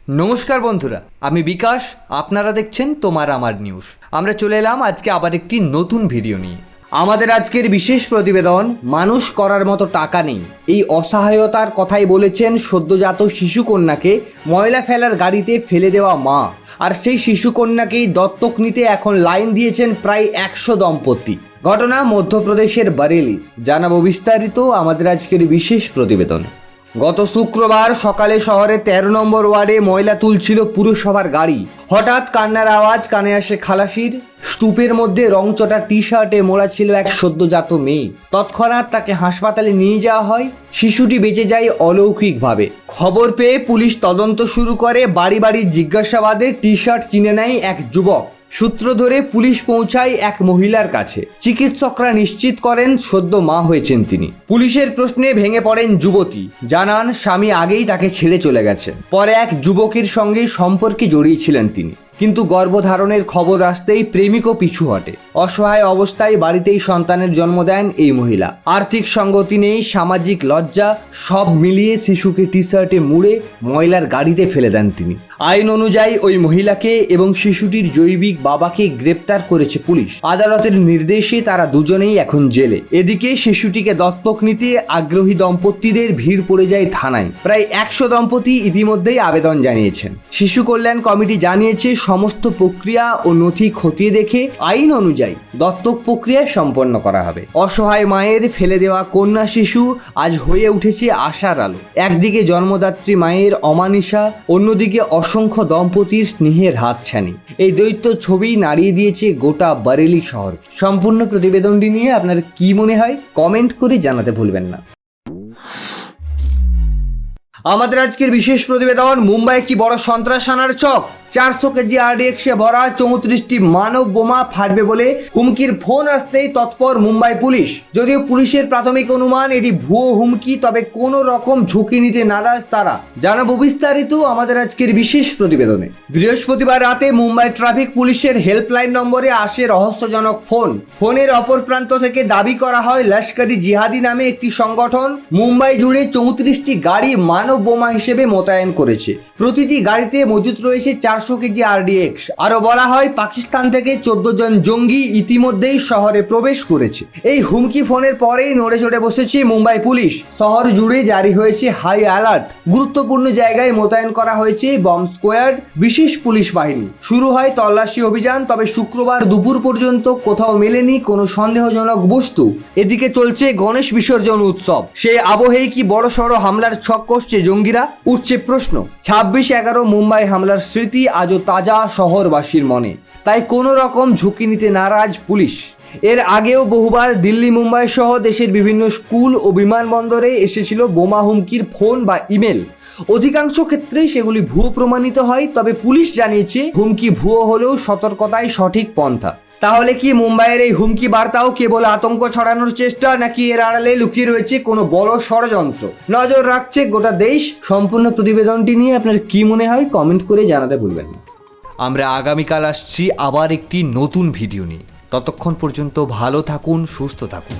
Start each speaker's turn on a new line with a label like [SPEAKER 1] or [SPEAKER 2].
[SPEAKER 1] নমস্কার বন্ধুরা, আমি বিকাশ। আপনারা দেখছেন তোমার আমার নিউজ। আমরা চলে এলাম আজকে আবার একটি নতুন ভিডিও নিয়ে। আমাদের আজকের বিশেষ প্রতিবেদন, মানুষ করার মতো টাকা নেই। এই অসহায়তার কথাই বলেছেন সদ্যজাত শিশুকন্যাকে ময়লা ফেলার গাড়িতে ফেলে দেওয়া মা। আর সেই শিশুকন্যাকেই দত্তক নিতে এখন লাইন দিয়েছেন প্রায় 100 দম্পতি। ঘটনা মধ্যপ্রদেশের বারেলি। জানাবো বিস্তারিত আমাদের আজকের বিশেষ প্রতিবেদনে। গত শুক্রবার সকালে শহরে 13 নম্বর ওয়ার্ডে ময়লা তুলছিল পুরসভার গাড়ি। হঠাৎ কান্নার আওয়াজ কানে আসে খালাসির। স্তূপের মধ্যে রংচটা টি শার্টে মোড়া ছিল এক সদ্যজাত মেয়ে। তৎক্ষণাৎ তাকে হাসপাতালে নিয়ে যাওয়া হয়। শিশুটি বেঁচে যায় অলৌকিকভাবে। খবর পেয়ে পুলিশ তদন্ত শুরু করে। বাড়ি বাড়ি জিজ্ঞাসাবাদে টি শার্ট কিনে নেয় এক যুবক। সূত্র ধরে পুলিশ পৌঁছায় এক মহিলার কাছে। চিকিৎসকরা নিশ্চিত করেন সদ্য মা হয়েছেন তিনি। পুলিশের প্রশ্নে ভেঙে পড়েন যুবতী। জানান স্বামী আগেই তাকে ছেড়ে চলে গেছেন। পরে এক যুবকের সঙ্গে সম্পর্কে জড়িয়েছিলেন তিনি, কিন্তু গর্ভধারণের খবর আসতেই প্রেমিকও পিছু হটে। অসহায় অবস্থায় বাড়িতেই সন্তানের জন্ম দেন এই মহিলা। আর্থিক সঙ্গতি নেই, সামাজিক লজ্জা, সব মিলিয়ে শিশুকে টি শার্টে মুড়ে ময়লার গাড়িতে ফেলে দেন তিনি। আইন অনুযায়ী ওই মহিলাকে এবং শিশুটির জৈবিক বাবাকে গ্রেপ্তার করেছে পুলিশ। আদালতের নির্দেশে তারা দুজনেই এখন জেলে। এদিকে শিশুটিকে দত্তক নিতে আগ্রহী দম্পতিদের ভিড় পড়ে যায় থানায়। প্রায় 100 দম্পতি ইতিমধ্যেই আবেদন জানিয়েছেন। শিশু কল্যাণ কমিটি জানিয়েছে সমস্ত প্রক্রিয়া ও নথি খতিয়ে দেখে আইন অনুযায়ী দত্তক প্রক্রিয়া সম্পন্ন করা হবে। অসহায় মায়ের ফেলে দেওয়া কন্যা শিশু আজ হয়ে উঠেছে আশার আলো। একদিকে জন্মদাত্রী মায়ের অমানিসা, অন্যদিকে অসংখ্য দম্পতির স্নেহের হাতছানি। এই দৈত্য ছবি নাড়িয়ে দিয়েছে গোটা বারেলি শহর। সম্পূর্ণ প্রতিবেদনটি নিয়ে আপনার কি মনে হয় কমেন্ট করে জানাতে ভুলবেন না। আমাদের আজকের বিশেষ প্রতিবেদন, মুম্বাই কি বড় সন্ত্রাস হানার ছক? 400 কেজি আরডিএক্সে ভরা 34টি মানব বোমা ফাটবে বলে হুমকির ফোন আসতেই তৎপর মুম্বাই পুলিশ। যদিও পুলিশের প্রাথমিক অনুমান এটি ভুয়ো হুমকি, তবে কোনো রকম ঝুঁকি নিতে নারাজ তারা। জানাবো বিস্তারিত আমাদের আজকের বিশেষ প্রতিবেদনে। বৃহস্পতিবার রাতে মুম্বাই ট্রাফিক পুলিশের হেল্পলাইন নম্বরে আসে রহস্যজনক ফোন। ফোনের অপর প্রান্ত থেকে দাবি করা হয় লস্করি জিহাদি নামে একটি সংগঠন মুম্বাই জুড়ে 34টি গাড়ি মানব বোমা হিসেবে মোতায়েন করেছে। প্রতিটি গাড়িতে মজুত রয়েছে 400 কেজি আরডিএক্স। আরও বলা হয় পাকিস্তান থেকে 14 জন জঙ্গি ইতিমধ্যেই শহরে প্রবেশ করেছে। এই হুমকি ফোনের পরেই নড়ে চড়ে বসেছে মুম্বাই পুলিশ। শহর জুড়ে জারি হয়েছে হাই অ্যালার্ট। গুরুত্বপূর্ণ জায়গায় মোতায়েন করা হয়েছে বম্ব স্কোয়াড, বিশেষ পুলিশ বাহিনী। শুরু হয় তল্লাশি অভিযান, তবে শুক্রবার দুপুর পর্যন্ত কোথাও মেলেনি কোনো সন্দেহজনক বস্তু। এদিকে চলছে গণেশ বিসর্জন উৎসব। সেই আবহেই কি বড়সড় হামলার ছক কষছে জঙ্গিরা? উঠছে প্রশ্ন। 26/11 মুম্বাই হামলার স্মৃতি আজও তাজা শহরবাসীর মনে। তাই কোনো রকম ঝুঁকি নিতে নারাজ পুলিশ। এর আগেও বহুবার দিল্লি, মুম্বাই সহ দেশের বিভিন্ন স্কুল ও বিমানবন্দরে এসেছিল বোমা হুমকির ফোন বা ইমেল। অধিকাংশ ক্ষেত্রেই সেগুলি ভুয়ো প্রমাণিত হয়, তবে পুলিশ জানিয়েছে হুমকি ভুয়ো হলেও সতর্কতাই সঠিক পন্থা। তাহলে কি মুম্বাইয়ের এই হুমকি বার্তাও কেবল আতঙ্ক ছড়ানোর চেষ্টা, নাকি এর আড়ালে লুকিয়ে রয়েছে কোনো বড় ষড়যন্ত্র? নজর রাখছে গোটা দেশ। সম্পূর্ণ প্রতিবেদনটি নিয়ে আপনার কি মনে হয় কমেন্ট করে জানাতে ভুলবেন না। আমরা আগামীকাল আসছি আবার একটি নতুন ভিডিও নিয়ে। ততক্ষণ পর্যন্ত ভালো থাকুন, সুস্থ থাকুন।